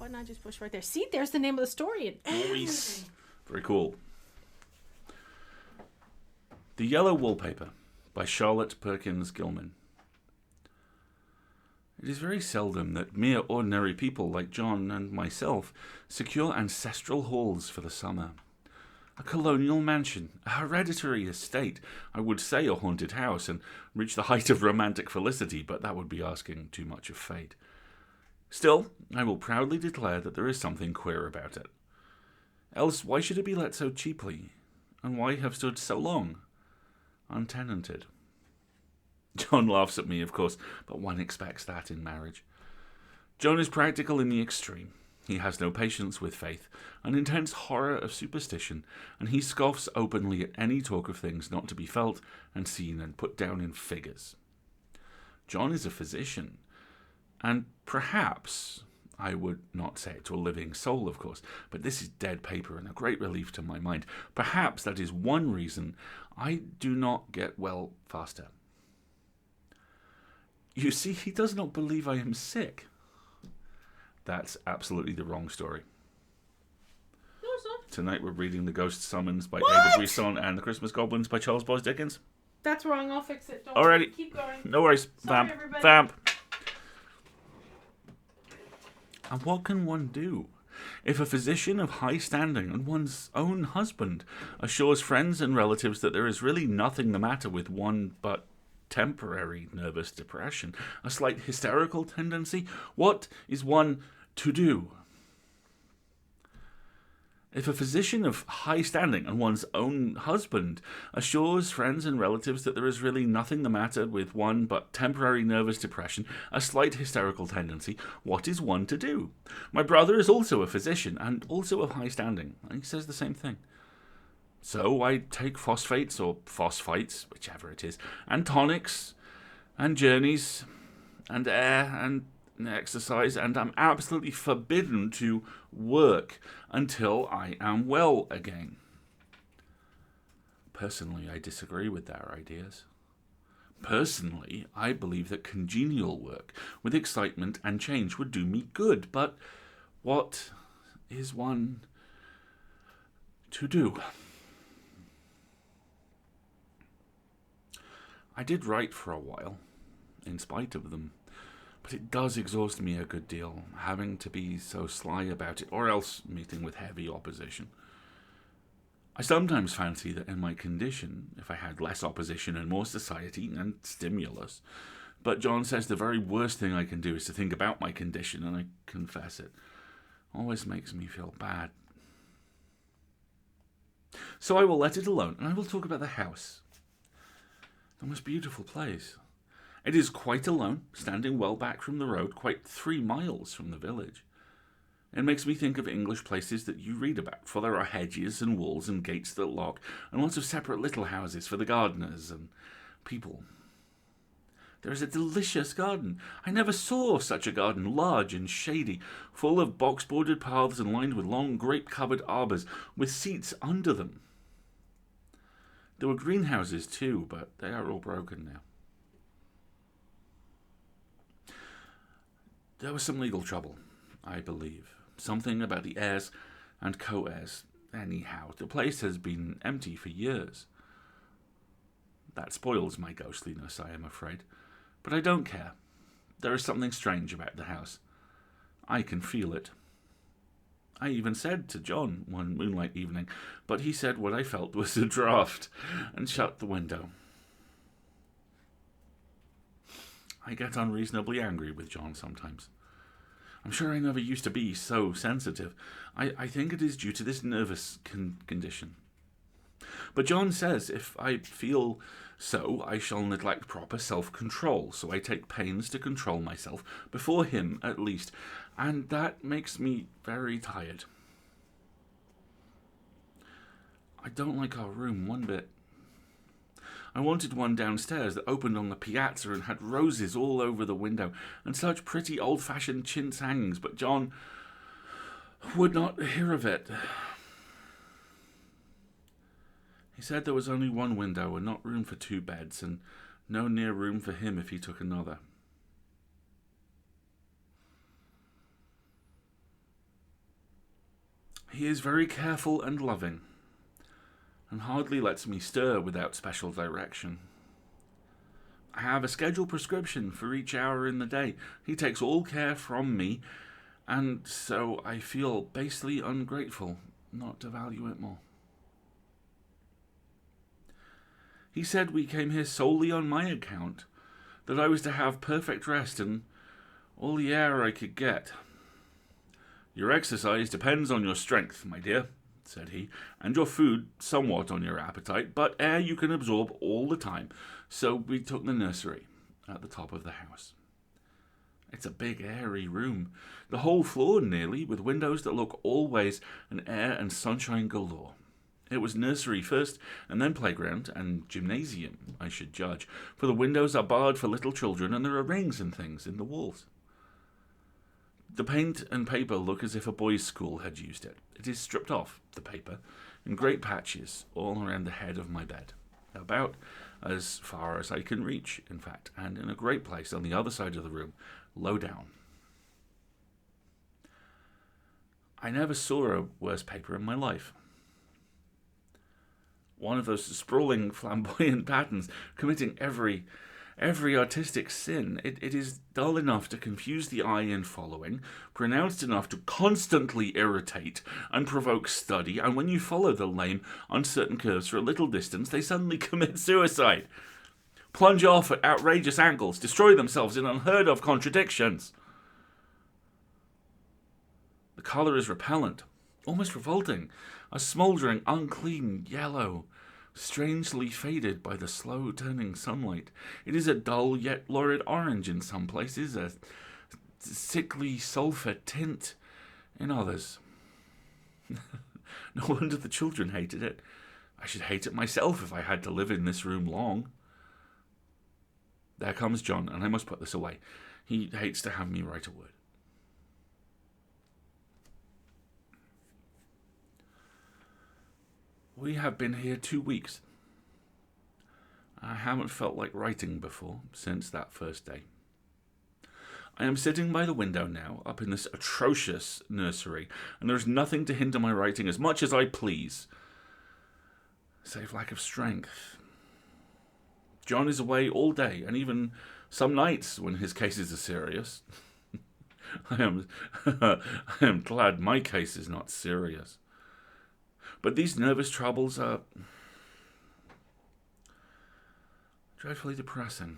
Why not just push right there? See, there's the name of the story. Nice. Very cool. The Yellow Wallpaper by Charlotte Perkins Gilman. It is very seldom that mere ordinary people like John and myself secure ancestral halls for the summer. A colonial mansion, a hereditary estate, I would say a haunted house, and reach the height of romantic felicity, but that would be asking too much of fate. Still, I will proudly declare that there is something queer about it. Else, why should it be let so cheaply? And why have stood so long, untenanted? John laughs at me, of course, but one expects that in marriage. John is practical in the extreme. He has no patience with faith, an intense horror of superstition, and he scoffs openly at any talk of things not to be felt and seen and put down in figures. John is a physician, and perhaps, I would not say it to a living soul, of course, but this is dead paper and a great relief to my mind. Perhaps that is one reason I do not get well faster. You see, he does not believe I am sick. That's absolutely the wrong story. No, it's not. Tonight we're reading The Ghost Summons by What? David Brisson and The Christmas Goblins by Charles Boyce Dickens. That's wrong. I'll fix it. Don't Alrighty. keep going. No worries. Sorry, Vamp. everybody. Vamp. And what can one do? If a physician of high standing and one's own husband assures friends and relatives that there is really nothing the matter with one but temporary nervous depression, a slight hysterical tendency, what is one to do? If a physician of high standing and one's own husband assures friends and relatives that there is really nothing the matter with one but temporary nervous depression, a slight hysterical tendency, what is one to do? My brother is also a physician and also of high standing, and he says the same thing. So I take phosphates or phosphites, whichever it is, and tonics, and journeys, and air, and exercise, and I'm absolutely forbidden to work until I am well again. Personally, I disagree with their ideas. Personally, I believe that congenial work with excitement and change would do me good, but what is one to do? I did write for a while, in spite of them, but it does exhaust me a good deal, having to be so sly about it, or else meeting with heavy opposition. I sometimes fancy that in my condition, if I had less opposition and more society and stimulus, but John says the very worst thing I can do is to think about my condition, and I confess it always makes me feel bad. So I will let it alone, and I will talk about the house. The most beautiful place. It is quite alone, standing well back from the road, quite 3 miles from the village. It makes me think of English places that you read about, for there are hedges and walls and gates that lock, and lots of separate little houses for the gardeners and people. There is a delicious garden. I never saw such a garden, large and shady, full of box-bordered paths and lined with long grape-covered arbours, with seats under them. There were greenhouses too, but they are all broken now. There was some legal trouble, I believe. Something about the heirs and co-heirs. Anyhow, the place has been empty for years. That spoils my ghostliness, I am afraid. But I don't care. There is something strange about the house. I can feel it. I even said to John one moonlight evening, but he said what I felt was a draught, and shut the window. I get unreasonably angry with John sometimes. I'm sure I never used to be so sensitive. I think it is due to this nervous condition. But John says if I feel so, I shall neglect proper self-control, so I take pains to control myself, before him at least, and that makes me very tired. I don't like our room one bit. I wanted one downstairs that opened on the piazza and had roses all over the window, and such pretty old-fashioned chintz hangings, but John would not hear of it. He said there was only one window and not room for 2 beds, and no near room for him if he took another. He is very careful and loving, and hardly lets me stir without special direction. I have a scheduled prescription for each hour in the day. He takes all care from me, and so I feel basely ungrateful not to value it more. He said we came here solely on my account, that I was to have perfect rest and all the air I could get. Your exercise depends on your strength, my dear, said he, and your food somewhat on your appetite, but air you can absorb all the time. So we took the nursery at the top of the house. It's a big, airy room, the whole floor nearly, with windows that look all ways, and air and sunshine galore. It was nursery first, and then playground and gymnasium, I should judge, for the windows are barred for little children, and there are rings and things in the walls. The paint and paper look as if a boys' school had used it. It is stripped off, the paper, in great patches all around the head of my bed, about as far as I can reach, in fact, and in a great place on the other side of the room, low down. I never saw a worse paper in my life. One of those sprawling, flamboyant patterns, committing every artistic sin. It is dull enough to confuse the eye in following, pronounced enough to constantly irritate and provoke study, and when you follow the lame, uncertain curves for a little distance, they suddenly commit suicide, plunge off at outrageous angles, destroy themselves in unheard-of contradictions. The colour is repellent, almost revolting, a smouldering, unclean yellow, strangely faded by the slow-turning sunlight. It is a dull yet lurid orange in some places, a sickly sulphur tint in others. No wonder the children hated it. I should hate it myself if I had to live in this room long. There comes John, and I must put this away. He hates to have me write a word. We have been here 2 weeks. I haven't felt like writing before since that first day. I am sitting by the window now, up in this atrocious nursery, and there is nothing to hinder my writing as much as I please, save lack of strength. John is away all day, and even some nights when his cases are serious. I am glad my case is not serious. But these nervous troubles are dreadfully depressing.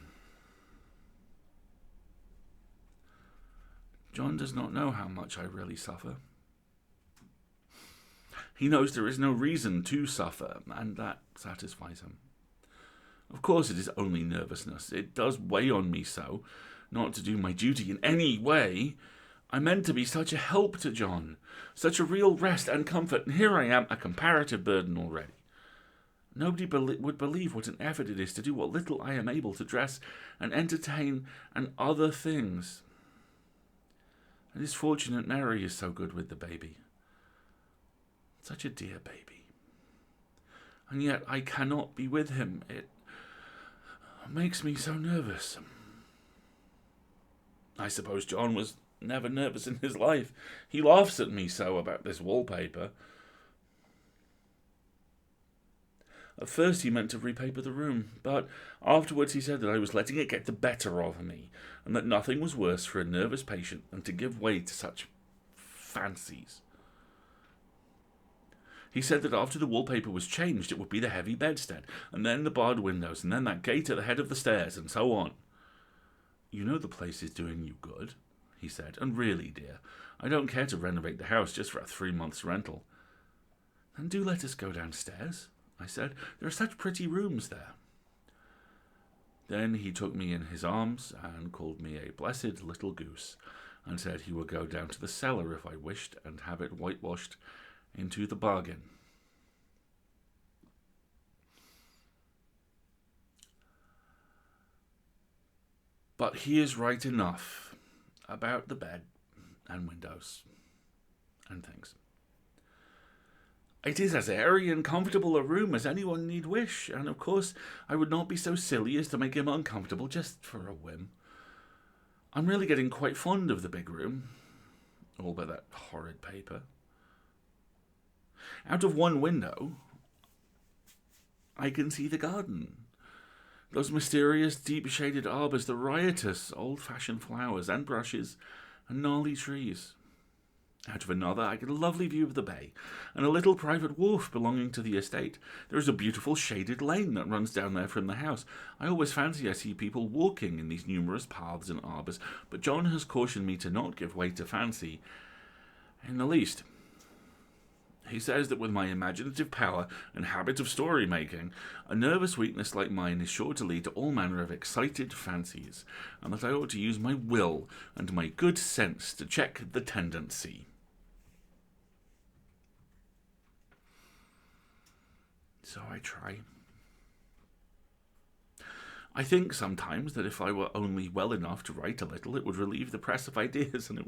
John does not know how much I really suffer. He knows there is no reason to suffer, and that satisfies him. Of course it is only nervousness. It does weigh on me so, not to do my duty in any way. I meant to be such a help to John, such a real rest and comfort, and here I am, a comparative burden already. Nobody would believe what an effort it is to do what little I am able to dress and entertain and other things. It is fortunate Mary is so good with the baby. Such a dear baby. And yet I cannot be with him. It makes me so nervous. I suppose John was never nervous in his life. He laughs at me so about this wallpaper. At first he meant to repaper the room, but afterwards he said that I was letting it get the better of me, and that nothing was worse for a nervous patient than to give way to such fancies. He said that after the wallpaper was changed it would be the heavy bedstead, and then the barred windows, and then that gate at the head of the stairs, and so on. You know the place is doing you good, he said, and really, dear, I don't care to renovate the house just for a 3 months' rental. Then do let us go downstairs, I said. There are such pretty rooms there. Then he took me in his arms and called me a blessed little goose, and said he would go down to the cellar if I wished, and have it whitewashed into the bargain. But he is right enough about the bed and windows and things. It is as airy and comfortable a room as anyone need wish, and of course I would not be so silly as to make him uncomfortable just for a whim. I'm really getting quite fond of the big room, all but that horrid paper. Out of one window, I can see the garden. Those mysterious, deep-shaded arbours, the riotous, old-fashioned flowers and brushes and gnarly trees. Out of another, I get a lovely view of the bay and a little private wharf belonging to the estate. There is a beautiful shaded lane that runs down there from the house. I always fancy I see people walking in these numerous paths and arbours, but John has cautioned me to not give way to fancy in the least. He says that with my imaginative power and habit of story-making, a nervous weakness like mine is sure to lead to all manner of excited fancies, and that I ought to use my will and my good sense to check the tendency. So I try. I think sometimes that if I were only well enough to write a little, it would relieve the press of ideas and it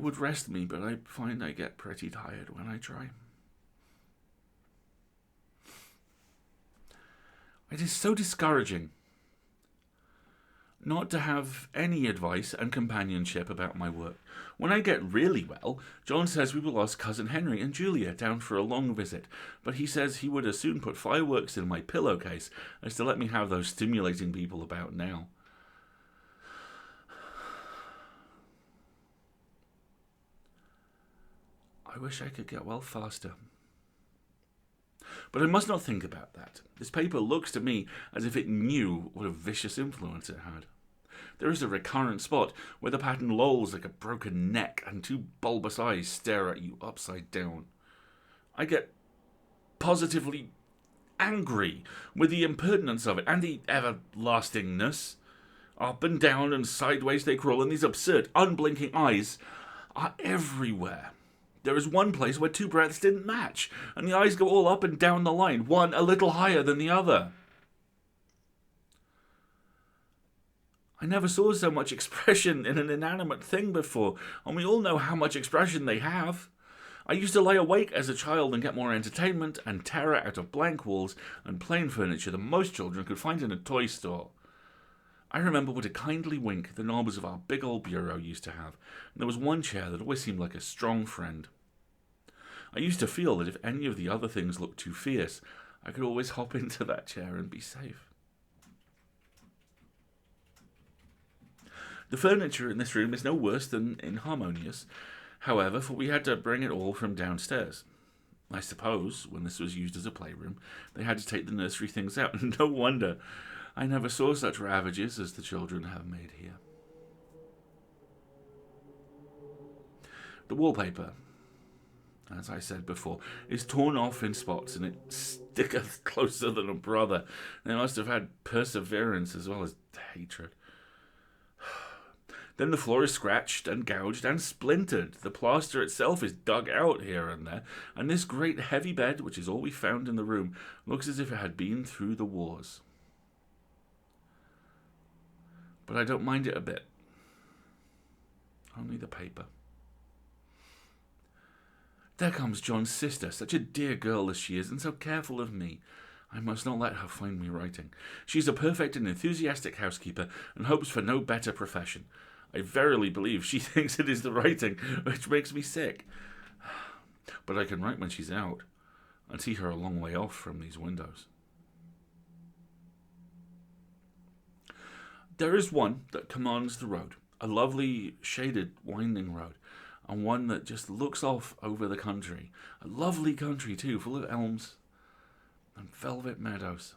would rest me, but I find I get pretty tired when I try. It is so discouraging not to have any advice and companionship about my work. When I get really well, John says we will ask Cousin Henry and Julia down for a long visit, but he says he would as soon put fireworks in my pillowcase as to let me have those stimulating people about now. I wish I could get well faster. But I must not think about that. This paper looks to me as if it knew what a vicious influence it had. There is a recurrent spot where the pattern lolls like a broken neck and two bulbous eyes stare at you upside down. I get positively angry with the impertinence of it and the everlastingness. Up and down and sideways they crawl, and these absurd, unblinking eyes are everywhere. There is one place where two breaths didn't match, and the eyes go all up and down the line, one a little higher than the other. I never saw so much expression in an inanimate thing before, and we all know how much expression they have. I used to lie awake as a child and get more entertainment and terror out of blank walls and plain furniture than most children could find in a toy store. I remember what a kindly wink the knobs of our big old bureau used to have, and there was one chair that always seemed like a strong friend. I used to feel that if any of the other things looked too fierce, I could always hop into that chair and be safe. The furniture in this room is no worse than inharmonious, however, for we had to bring it all from downstairs. I suppose, when this was used as a playroom, they had to take the nursery things out, and no wonder. I never saw such ravages as the children have made here. The wallpaper, as I said before, is torn off in spots, and it sticketh closer than a brother. They must have had perseverance as well as hatred. Then the floor is scratched and gouged and splintered. The plaster itself is dug out here and there, and this great heavy bed, which is all we found in the room, looks as if it had been through the wars. But I don't mind it a bit. Only the paper. There comes John's sister, such a dear girl as she is, and so careful of me. I must not let her find me writing. She's a perfect and enthusiastic housekeeper, and hopes for no better profession. I verily believe she thinks it is the writing which makes me sick. But I can write when she's out, and see her a long way off from these windows. There is one that commands the road, a lovely, shaded, winding road, and one that just looks off over the country. A lovely country, too, full of elms and velvet meadows.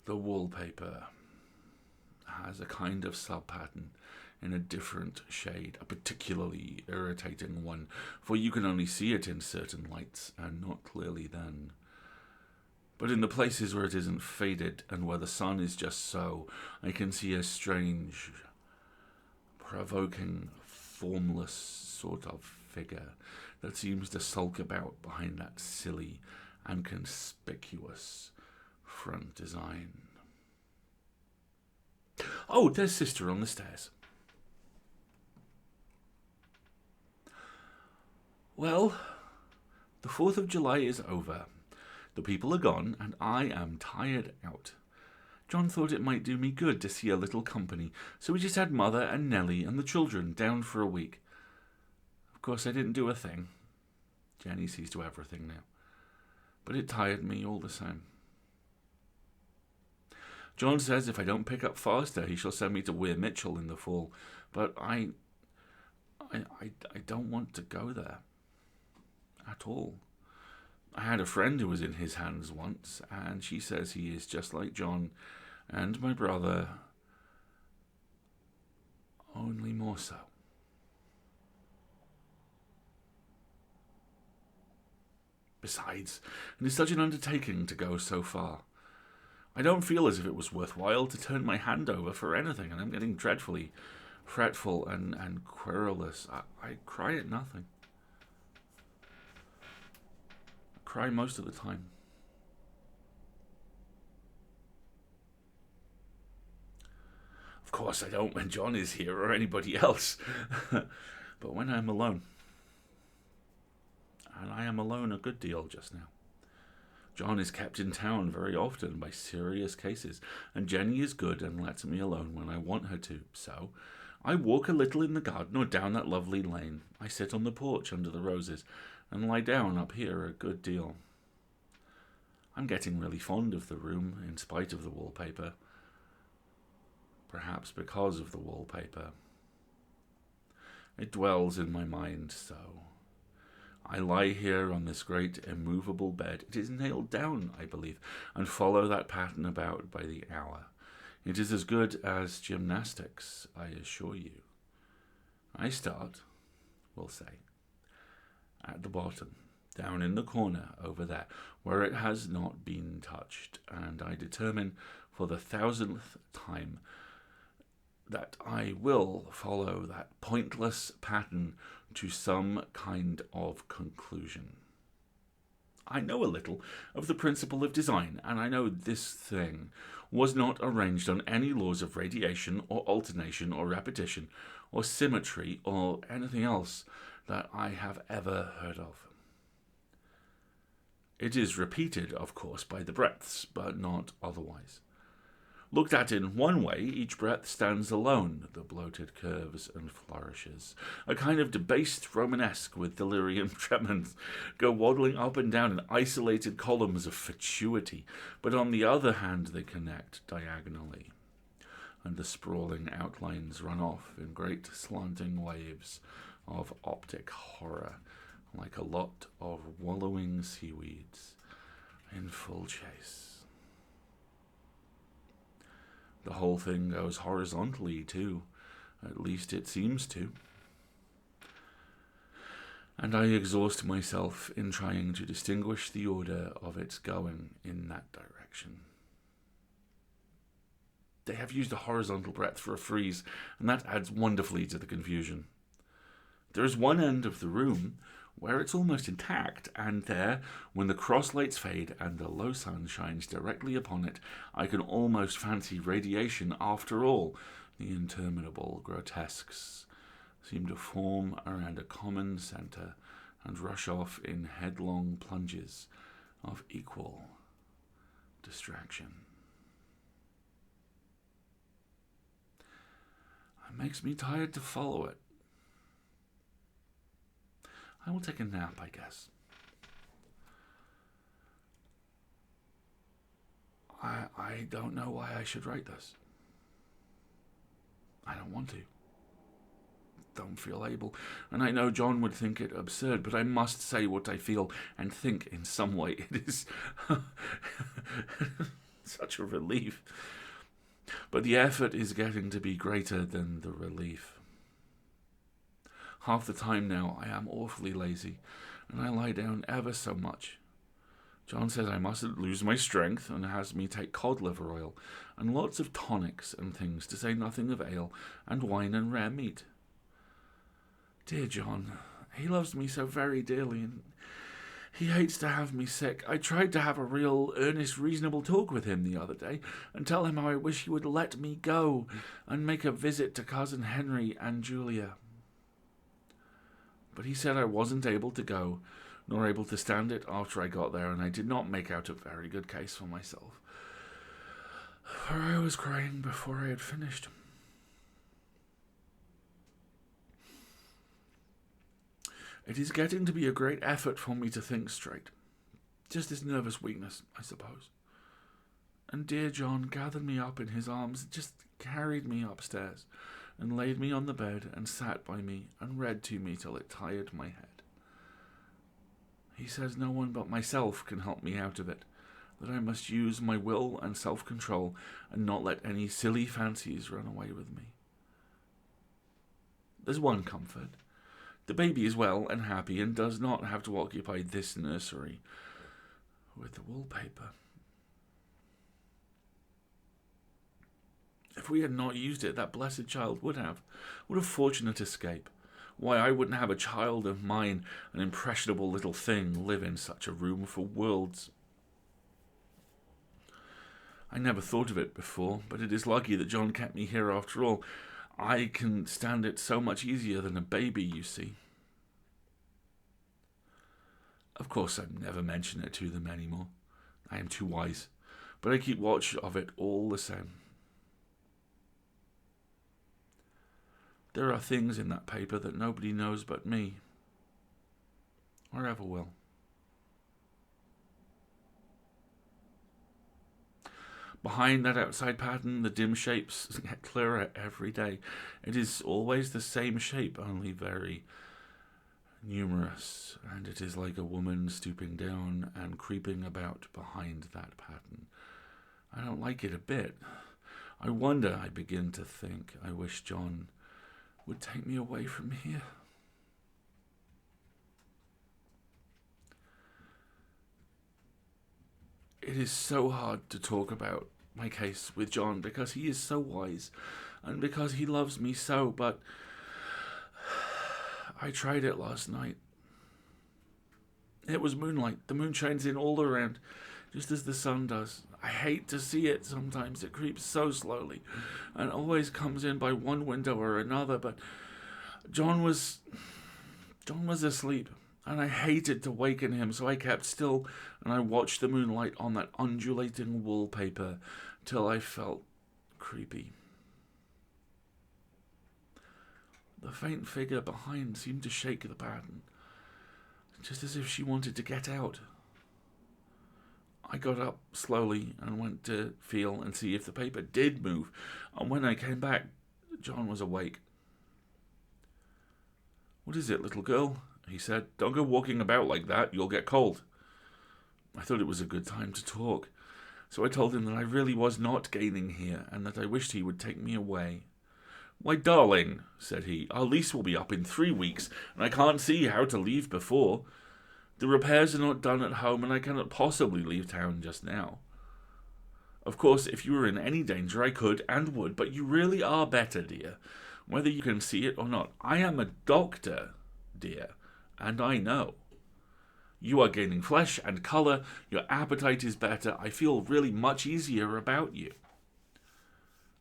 The wallpaper has a kind of sub-pattern in a different shade, a particularly irritating one, for you can only see it in certain lights, and not clearly then. But in the places where it isn't faded, and where the sun is just so, I can see a strange, provoking, formless sort of figure that seems to sulk about behind that silly and conspicuous front design. Oh, there's Sister on the stairs. Well, the 4th of July is over. The people are gone, and I am tired out. John thought it might do me good to see a little company, so we just had Mother and Nellie and the children down for a week. course, I didn't do a thing. Jenny sees to everything now. But it tired me all the same. John says if I don't pick up faster, he shall send me to Weir Mitchell in the fall. But I don't want to go there. At all. I had a friend who was in his hands once, and she says he is just like John and my brother, only more so. Besides, it is such an undertaking to go so far. I don't feel as if it was worthwhile to turn my hand over for anything, and I'm getting dreadfully fretful and querulous. I cry at nothing. I cry most of the time. Of course I don't when John is here or anybody else, but when I'm alone. And I am alone a good deal just now. John is kept in town very often by serious cases, and Jenny is good and lets me alone when I want her to. So I walk a little in the garden or down that lovely lane. I sit on the porch under the roses and lie down up here a good deal. I'm getting really fond of the room in spite of the wallpaper. Perhaps because of the wallpaper. It dwells in my mind so. I lie here on this great immovable bed. It is nailed down, I believe, and follow that pattern about by the hour. It is as good as gymnastics, I assure you. I start, we'll say, at the bottom, down in the corner over there, where it has not been touched, and I determine for the 1000th time that I will follow that pointless pattern to some kind of conclusion. I know a little of the principle of design, and I know this thing was not arranged on any laws of radiation or alternation or repetition or symmetry or anything else that I have ever heard of. It is repeated, of course, by the breadths, but not otherwise. Looked at in one way, each breadth stands alone, the bloated curves and flourishes. A kind of debased Romanesque with delirium tremens go waddling up and down in isolated columns of fatuity, but on the other hand they connect diagonally, and the sprawling outlines run off in great slanting waves of optic horror, like a lot of wallowing seaweeds in full chase. The whole thing goes horizontally, too. At least it seems to. And I exhaust myself in trying to distinguish the order of its going in that direction. They have used a horizontal breadth for a frieze, and that adds wonderfully to the confusion. There is one end of the room where it's almost intact, and there, when the cross lights fade and the low sun shines directly upon it, I can almost fancy radiation after all. The interminable grotesques seem to form around a common centre and rush off in headlong plunges of equal distraction. It makes me tired to follow it. I will take a nap, I guess. I don't know why I should write this. I don't want to. Don't feel able. And I know John would think it absurd, but I must say what I feel and think in some way. It is such a relief. But the effort is getting to be greater than the relief. Half the time now I am awfully lazy, and I lie down ever so much. John says I mustn't lose my strength, and has me take cod liver oil, and lots of tonics and things, to say nothing of ale, and wine and rare meat. Dear John, he loves me so very dearly, and he hates to have me sick. I tried to have a real, earnest, reasonable talk with him the other day, and tell him how I wish he would let me go, and make a visit to Cousin Henry and Julia. But he said I wasn't able to go, nor able to stand it after I got there, and I did not make out a very good case for myself, for I was crying before I had finished. It is getting to be a great effort for me to think straight. Just this nervous weakness, I suppose. And dear John gathered me up in his arms, just carried me upstairs, and laid me on the bed, and sat by me, and read to me till it tired my head. He says no one but myself can help me out of it, that I must use my will and self-control, and not let any silly fancies run away with me. There's one comfort. The baby is well and happy, and does not have to occupy this nursery with the wallpaper. If we had not used it, that blessed child would have. What a fortunate escape. Why, I wouldn't have a child of mine, an impressionable little thing, live in such a room for worlds. I never thought of it before, but it is lucky that John kept me here after all. I can stand it so much easier than a baby, you see. Of course, I never mention it to them anymore. I am too wise, but I keep watch of it all the same. There are things in that paper that nobody knows but me, or ever will. Behind that outside pattern, the dim shapes get clearer every day. It is always the same shape, only very numerous, and it is like a woman stooping down and creeping about behind that pattern. I don't like it a bit. I wonder, I begin to think, I wish John would take me away from here. It is so hard to talk about my case with John because he is so wise and because he loves me so, but I tried it last night. It was moonlight. The moon shines in all around, just as the sun does. I hate to see it sometimes. It creeps so slowly and always comes in by one window or another, but John was asleep, and I hated to waken him, so I kept still, and I watched the moonlight on that undulating wallpaper till I felt creepy. The faint figure behind seemed to shake the pattern, just as if she wanted to get out. I got up slowly and went to feel and see if the paper did move, and when I came back, John was awake. "What is it, little girl?" he said. "Don't go walking about like that, you'll get cold." I thought it was a good time to talk, so I told him that I really was not gaining here, and that I wished he would take me away. "Why, darling," said he, "our lease will be up in 3 weeks, and I can't see how to leave before. The repairs are not done at home, and I cannot possibly leave town just now. Of course, if you were in any danger, I could and would, but you really are better, dear, whether you can see it or not. I am a doctor, dear, and I know. You are gaining flesh and colour, your appetite is better, I feel really much easier about you."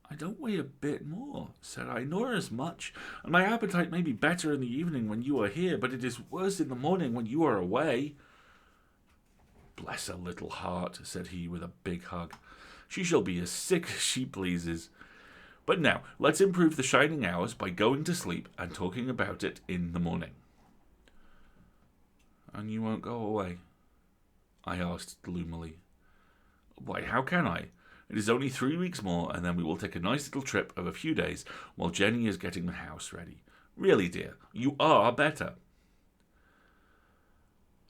"I don't weigh a bit more," said I, "nor as much, and my appetite may be better in the evening when you are here, but it is worse in the morning when you are away." "Bless her little heart," said he with a big hug. "She shall be as sick as she pleases. But now, let's improve the shining hours by going to sleep and talking about it in the morning." "And you won't go away?" I asked gloomily. "Why, how can I? It is only 3 weeks more, and then we will take a nice little trip of a few days while Jenny is getting the house ready. Really, dear, you are better."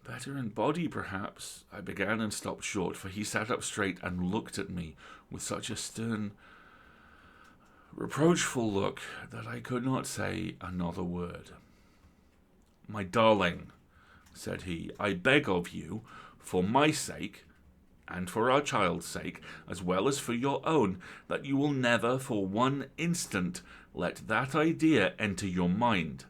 "Better in body, perhaps," I began and stopped short, for he sat up straight and looked at me with such a stern, reproachful look that I could not say another word. "My darling," said he, "I beg of you, for my sake, and for our child's sake, as well as for your own, that you will never for one instant let that idea enter your mind.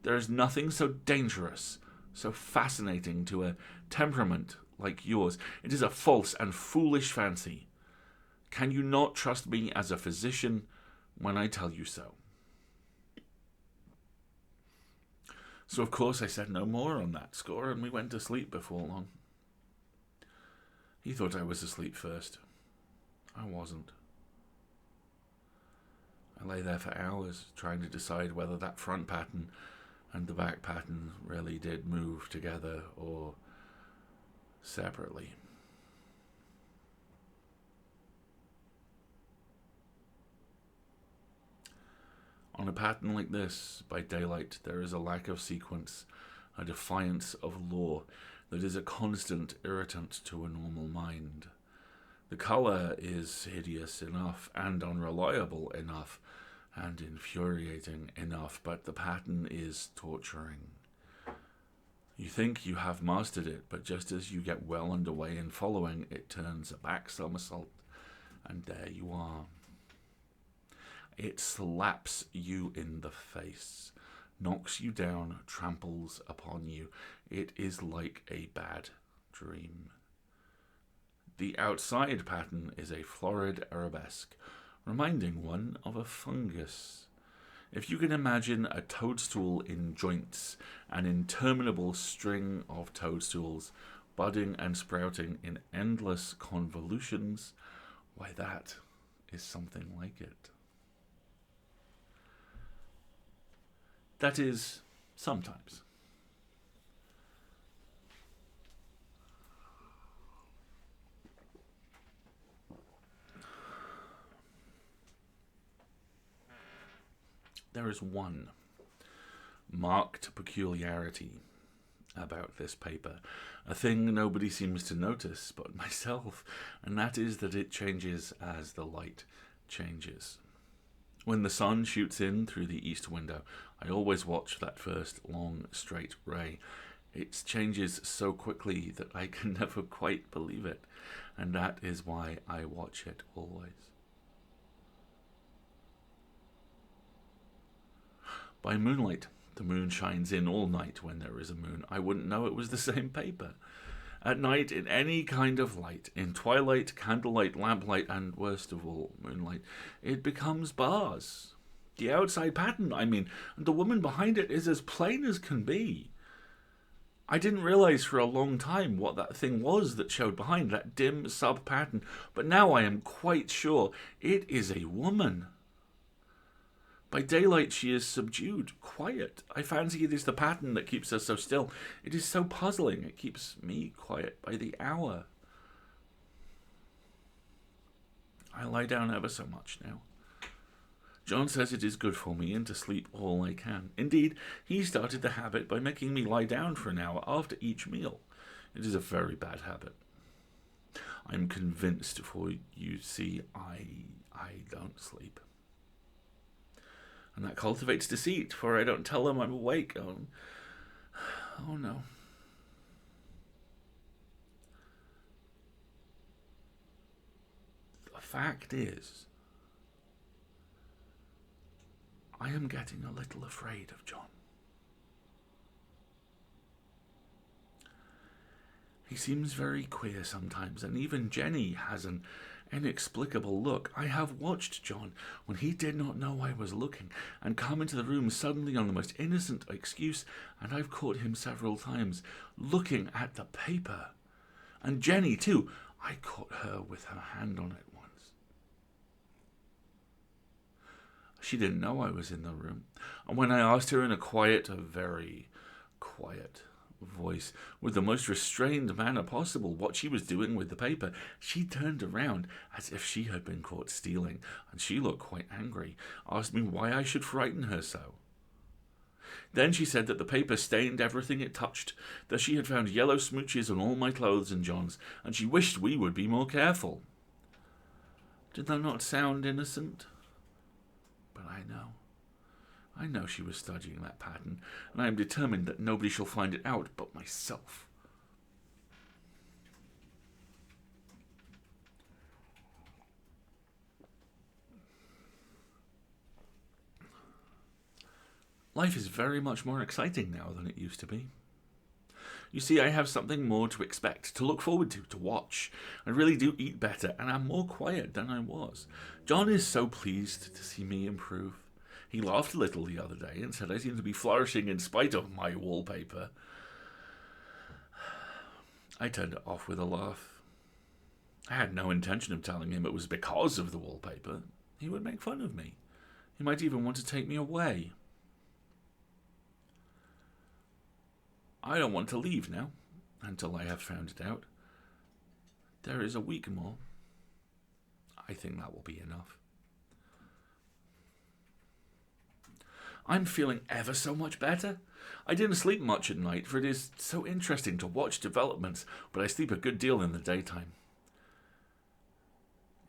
There is nothing so dangerous, so fascinating to a temperament like yours. It is a false and foolish fancy. Can you not trust me as a physician when I tell you so?" So of course I said no more on that score, and we went to sleep before long. He thought I was asleep first. I wasn't. I lay there for hours, trying to decide whether that front pattern and the back pattern really did move together or separately. On a pattern like this, by daylight, there is a lack of sequence, a defiance of law that is a constant irritant to a normal mind. The colour is hideous enough and unreliable enough and infuriating enough, but the pattern is torturing. You think you have mastered it, but just as you get well underway in following, it turns a back somersault, and there you are. It slaps you in the face, knocks you down, tramples upon you. It is like a bad dream. The outside pattern is a florid arabesque, reminding one of a fungus. If you can imagine a toadstool in joints, an interminable string of toadstools, budding and sprouting in endless convolutions, why that is something like it. That is, sometimes. There is one marked peculiarity about this paper, a thing nobody seems to notice but myself, and that is that it changes as the light changes. When the sun shoots in through the east window, I always watch that first long, straight ray. It changes so quickly that I can never quite believe it, and that is why I watch it always. By moonlight, the moon shines in all night when there is a moon. I wouldn't know it was the same paper. At night, in any kind of light, in twilight, candlelight, lamplight, and worst of all, moonlight, it becomes bars. The outside pattern, I mean, and the woman behind it is as plain as can be. I didn't realize for a long time what that thing was that showed behind, that dim sub-pattern, but now I am quite sure it is a woman. By daylight she is subdued, quiet. I fancy it is the pattern that keeps her so still. It is so puzzling, it keeps me quiet by the hour. I lie down ever so much now. John says it is good for me and to sleep all I can. Indeed, he started the habit by making me lie down for an hour after each meal. It is a very bad habit. I'm convinced, for you see, I don't sleep. And that cultivates deceit, for I don't tell them I'm awake. Oh no. The fact is, I am getting a little afraid of John. He seems very queer sometimes, and even Jenny has an inexplicable look. I have watched John when he did not know I was looking and come into the room suddenly on the most innocent excuse, and I've caught him several times looking at the paper. And Jenny too. I caught her with her hand on it once. She didn't know I was in the room, and when I asked her in a quiet, a very quiet voice, with the most restrained manner possible, what she was doing with the paper, she turned around as if she had been caught stealing, and she looked quite angry, asked me why I should frighten her so. Then she said that the paper stained everything it touched, that she had found yellow smooches on all my clothes and John's, and she wished we would be more careful. Did that not sound innocent? But I know she was studying that pattern, and I am determined that nobody shall find it out but myself. Life is very much more exciting now than it used to be. You see, I have something more to expect, to look forward to watch. I really do eat better, and I'm more quiet than I was. John is so pleased to see me improve. He laughed a little the other day and said I seem to be flourishing in spite of my wallpaper. I turned it off with a laugh. I had no intention of telling him it was because of the wallpaper. He would make fun of me. He might even want to take me away. I don't want to leave now, until I have found it out. There is a week more. I think that will be enough. I'm feeling ever so much better. I didn't sleep much at night, for it is so interesting to watch developments, but I sleep a good deal in the daytime.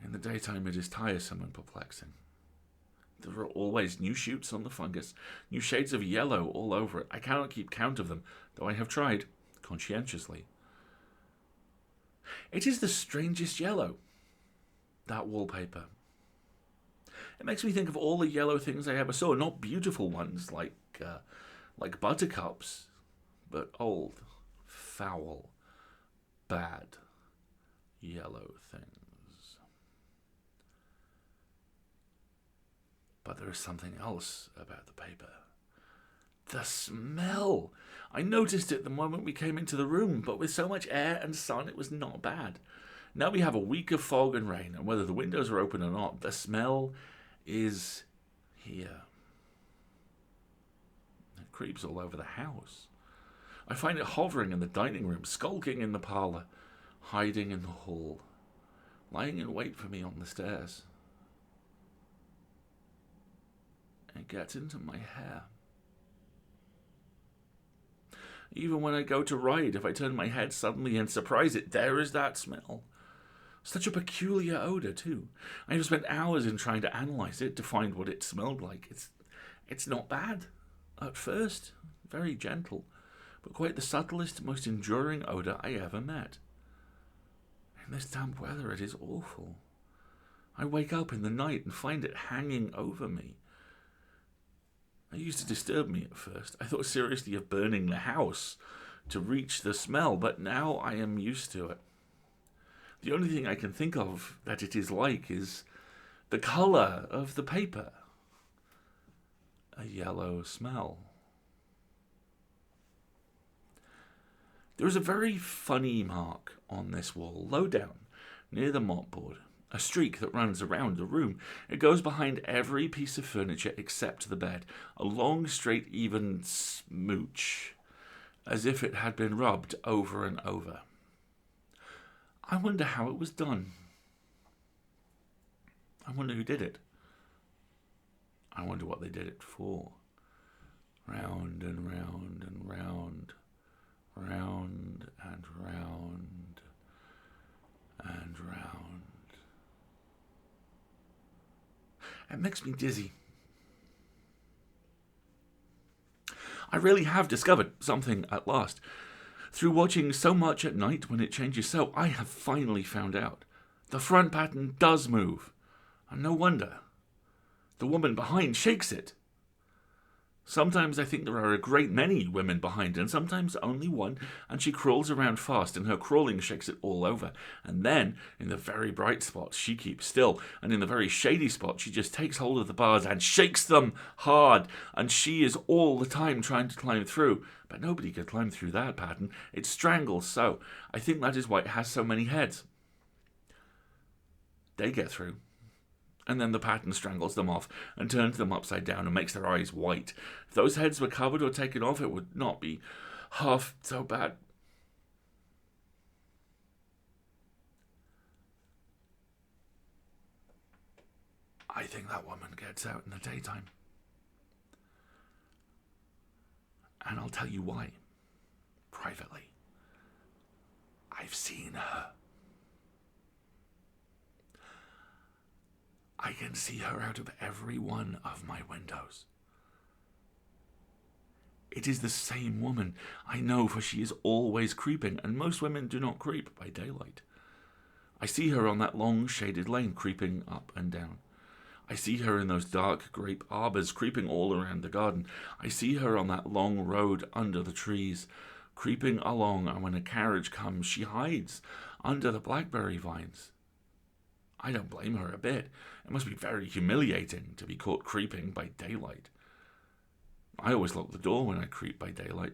In the daytime it is tiresome and perplexing. There are always new shoots on the fungus, new shades of yellow all over it. I cannot keep count of them, though I have tried, conscientiously. It is the strangest yellow, that wallpaper. It makes me think of all the yellow things I ever saw, not beautiful ones like buttercups, but old, foul, bad, yellow things. But there is something else about the paper. The smell! I noticed it the moment we came into the room, but with so much air and sun it was not bad. Now we have a week of fog and rain, and whether the windows are open or not, the smell is here. It creeps all over the house. I find it hovering in the dining room, skulking in the parlour, hiding in the hall, lying in wait for me on the stairs. It gets into my hair. Even when I go to ride, if I turn my head suddenly and surprise it, there is that smell. Such a peculiar odour, too. I have spent hours in trying to analyse it to find what it smelled like. It's not bad. At first, very gentle, but quite the subtlest, most enduring odour I ever met. In this damp weather, it is awful. I wake up in the night and find it hanging over me. It used to disturb me at first. I thought seriously of burning the house to reach the smell, but now I am used to it. The only thing I can think of that it is like is the colour of the paper. A yellow smell. There is a very funny mark on this wall, low down, near the mopboard. A streak that runs around the room. It goes behind every piece of furniture except the bed. A long, straight, even smooch, as if it had been rubbed over and over. I wonder how it was done. I wonder who did it. I wonder what they did it for. Round and round and round, round and round and round. It makes me dizzy. I really have discovered something at last. Through watching so much at night when it changes so, I have finally found out. The front pattern does move. And no wonder. The woman behind shakes it. Sometimes I think there are a great many women behind, and sometimes only one, and she crawls around fast, and her crawling shakes it all over. And then, in the very bright spots, she keeps still, and in the very shady spots, she just takes hold of the bars and shakes them hard, and she is all the time trying to climb through. But nobody could climb through that pattern. It strangles so. I think that is why it has so many heads. They get through. And then the pattern strangles them off and turns them upside down and makes their eyes white. If those heads were covered or taken off, it would not be half so bad. I think that woman gets out in the daytime. And I'll tell you why. Privately. I've seen her. I can see her out of every one of my windows. It is the same woman, I know, for she is always creeping, and most women do not creep by daylight. I see her on that long shaded lane creeping up and down. I see her in those dark grape arbours creeping all around the garden. I see her on that long road under the trees, creeping along, and when a carriage comes, she hides under the blackberry vines. I don't blame her a bit. It must be very humiliating to be caught creeping by daylight. I always lock the door when I creep by daylight.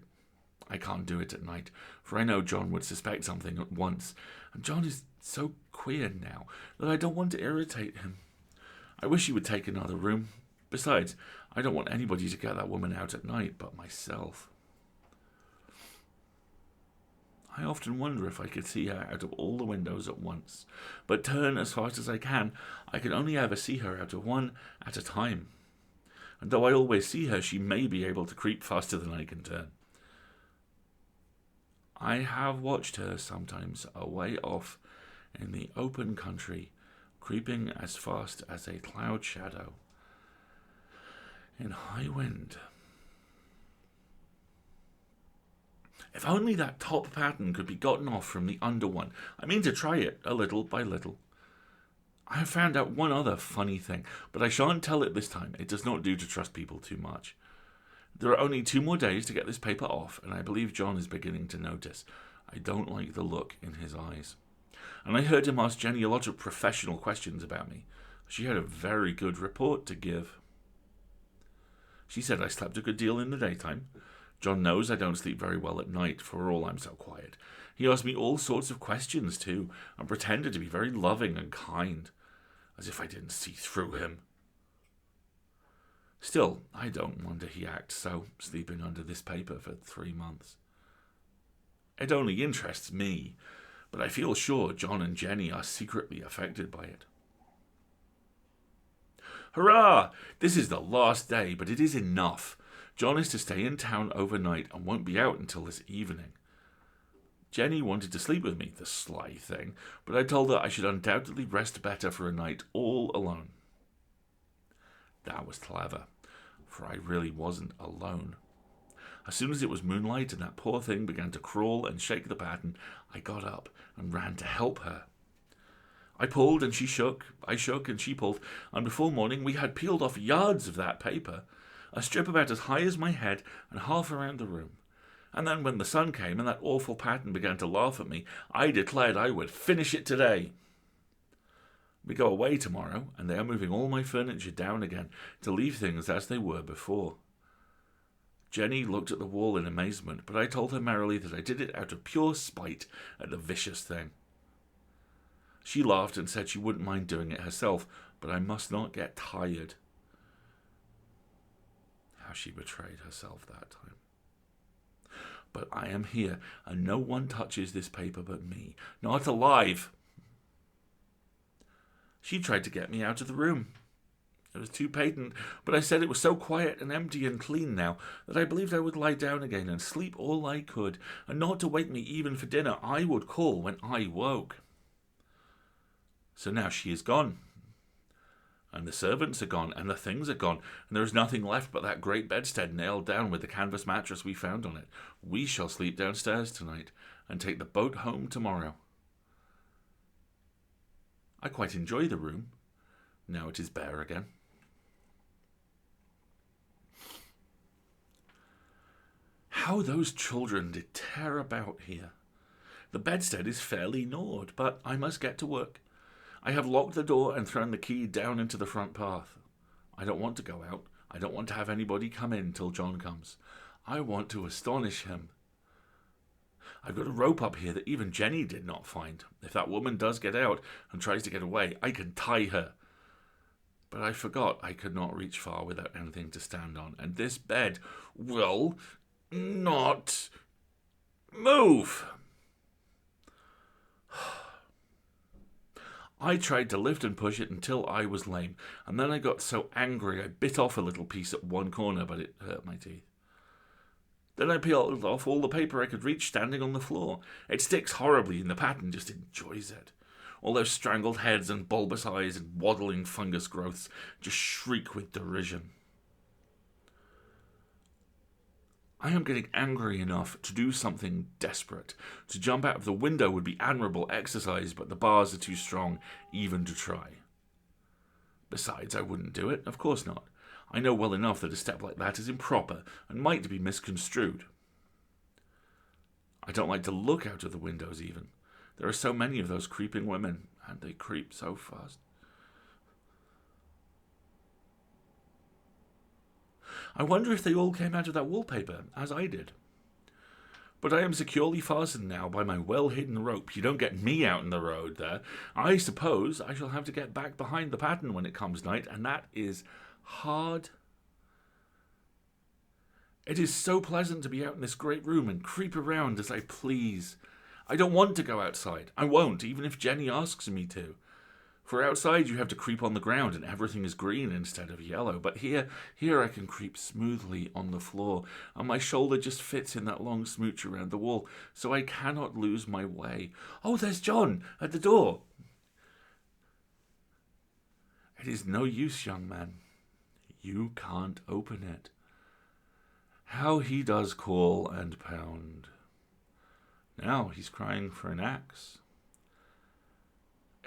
I can't do it at night, for I know John would suspect something at once, and John is so queer now that I don't want to irritate him. I wish he would take another room. Besides, I don't want anybody to get that woman out at night but myself. I often wonder if I could see her out of all the windows at once, but turn as fast as I can only ever see her out of one at a time. And though I always see her, she may be able to creep faster than I can turn. I have watched her sometimes away off in the open country, creeping as fast as a cloud shadow in high wind. If only that top pattern could be gotten off from the under one. I mean to try it, a little by little. I have found out one other funny thing, but I shan't tell it this time. It does not do to trust people too much. There are only 2 more days to get this paper off, and I believe John is beginning to notice. I don't like the look in his eyes. And I heard him ask Jenny a lot of professional questions about me. She had a very good report to give. She said I slept a good deal in the daytime. John knows I don't sleep very well at night, for all I'm so quiet. He asked me all sorts of questions, too, and pretended to be very loving and kind, as if I didn't see through him. Still, I don't wonder he acts so, sleeping under this paper for 3 months. It only interests me, but I feel sure John and Jenny are secretly affected by it. Hurrah! This is the last day, but it is enough. John is to stay in town overnight and won't be out until this evening. Jenny wanted to sleep with me, the sly thing, but I told her I should undoubtedly rest better for a night all alone. That was clever, for I really wasn't alone. As soon as it was moonlight and that poor thing began to crawl and shake the pattern, I got up and ran to help her. I pulled and she shook, I shook and she pulled, and before morning we had peeled off yards of that paper, a strip about as high as my head and half around the room. And then when the sun came and that awful pattern began to laugh at me, I declared I would finish it today. We go away tomorrow, and they are moving all my furniture down again to leave things as they were before. Jenny looked at the wall in amazement, but I told her merrily that I did it out of pure spite at the vicious thing. She laughed and said she wouldn't mind doing it herself, but I must not get tired. How she betrayed herself that time. But I am here, and no one touches this paper but me. Not alive! She tried to get me out of the room. It was too patent, but I said it was so quiet and empty and clean now that I believed I would lie down again and sleep all I could, and not to wake me even for dinner. I would call when I woke. So now she is gone. And the servants are gone, and the things are gone, and there is nothing left but that great bedstead nailed down with the canvas mattress we found on it. We shall sleep downstairs tonight, and take the boat home tomorrow. I quite enjoy the room. Now it is bare again. How those children did tear about here. The bedstead is fairly gnawed, but I must get to work. I have locked the door and thrown the key down into the front path. I don't want to go out. I don't want to have anybody come in till John comes. I want to astonish him. I've got a rope up here that even Jenny did not find. If that woman does get out and tries to get away, I can tie her. But I forgot I could not reach far without anything to stand on, and this bed will not move. I tried to lift and push it until I was lame, and then I got so angry I bit off a little piece at one corner, but it hurt my teeth. Then I peeled off all the paper I could reach standing on the floor. It sticks horribly, and the pattern just enjoys it. All those strangled heads and bulbous eyes and waddling fungus growths just shriek with derision. I am getting angry enough to do something desperate. To jump out of the window would be admirable exercise, but the bars are too strong even to try. Besides, I wouldn't do it. Of course not. I know well enough that a step like that is improper and might be misconstrued. I don't like to look out of the windows even. There are so many of those creeping women, and they creep so fast. I wonder if they all came out of that wallpaper, as I did. But I am securely fastened now by my well-hidden rope. You don't get me out in the road there. I suppose I shall have to get back behind the pattern when it comes night, and that is hard. It is so pleasant to be out in this great room and creep around as I please. I don't want to go outside. I won't, even if Jenny asks me to. For outside you have to creep on the ground and everything is green instead of yellow. But here I can creep smoothly on the floor, and my shoulder just fits in that long smooch around the wall, so I cannot lose my way. Oh, there's John at the door. It is no use, young man. You can't open it. How he does call and pound. Now he's crying for an axe.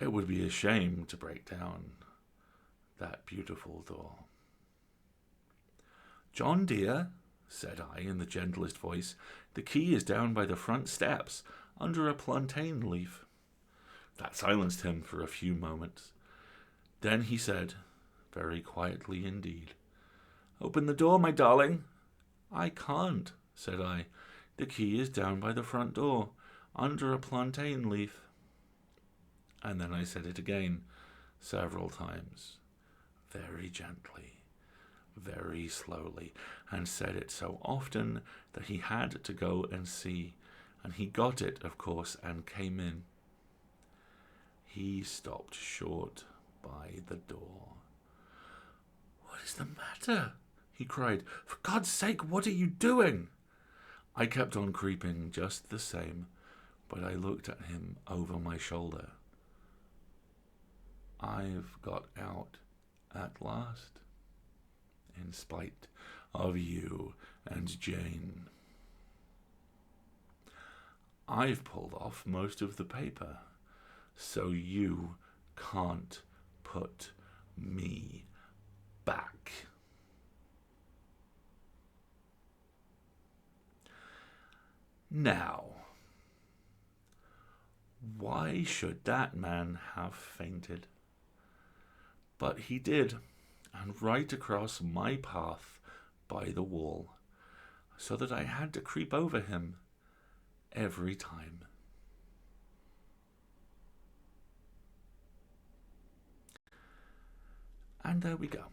It would be a shame to break down that beautiful door. John dear, said I in the gentlest voice, the key is down by the front steps, under a plantain leaf. That silenced him for a few moments. Then he said, very quietly indeed, Open the door, my darling. I can't, said I. The key is down by the front door, under a plantain leaf. And then I said it again, several times, very gently, very slowly, and said it so often that he had to go and see, and he got it, of course, and came in. He stopped short by the door. What is the matter? He cried. For God's sake, what are you doing? I kept on creeping just the same, but I looked at him over my shoulder. I've got out at last, in spite of you and Jane. I've pulled off most of the paper, so you can't put me back. Now, why should that man have fainted? But he did, and right across my path by the wall, so that I had to creep over him every time. And there we go.